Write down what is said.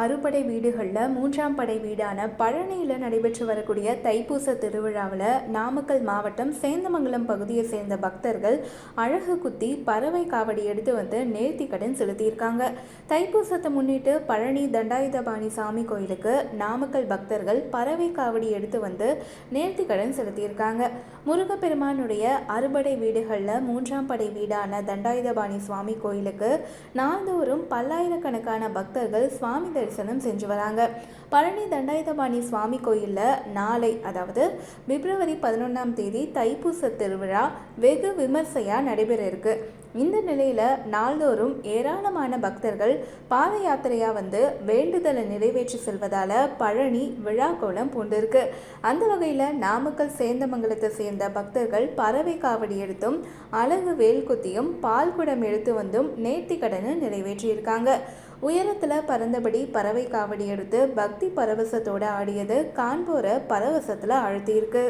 அறுபடை வீடுகளில் மூன்றாம் படை வீடான பழனியில் நடைபெற்று வரக்கூடிய தைப்பூச திருவிழாவில் நாமக்கல் மாவட்டம் சேந்தமங்கலம் பகுதியை சேர்ந்த பக்தர்கள் அழகு குத்தி பறவை காவடி எடுத்து வந்து நேர்த்திக்கடன் செலுத்தியிருக்காங்க. தைப்பூசத்தை முன்னிட்டு பழனி தண்டாயுதபாணி சாமி கோயிலுக்கு நாமக்கல் பக்தர்கள் பறவை காவடி எடுத்து வந்து நேர்த்திக்கடன் செலுத்தியிருக்காங்க. முருகப்பெருமானுடைய அறுபடை வீடுகளில் மூன்றாம் படை வீடான தண்டாயுதபாணி சுவாமி கோயிலுக்கு நாள்தோறும் பல்லாயிரக்கணக்கான பக்தர்கள் சுவாமி தரிசனம் செஞ்சு வராங்க. பழனி தண்டாயுதபாணி சுவாமி கோயிலில் நாளை, அதாவது பிப்ரவரி 11ஆம் தேதி தைப்பூச திருவிழா வெகு விமர்சையாக நடைபெற இருக்கு. இந்த நிலையில் நாள்தோறும் ஏராளமான பக்தர்கள் பாத யாத்திரையாக வந்து வேண்டுதலை நிறைவேற்றி செல்வதால் பழனி விழா கோலம் பூண்டிருக்கு. அந்த வகையில் நாமக்கல் சேந்தமங்கலத்தை சேர்ந்த பக்தர்கள் பறவை காவடி எடுத்தும் அழகு வேல் குத்தியும் பால் குடம் எடுத்து வந்தும் நேர்த்திக்கடனை நிறைவேற்றியிருக்காங்க. உயரத்தில் பறந்தபடி பறவை காவடி எடுத்து பக்தி பரவசத்தோடு ஆடியது காண்போரை பரவசத்தில் ஆழ்த்தியிருக்கு.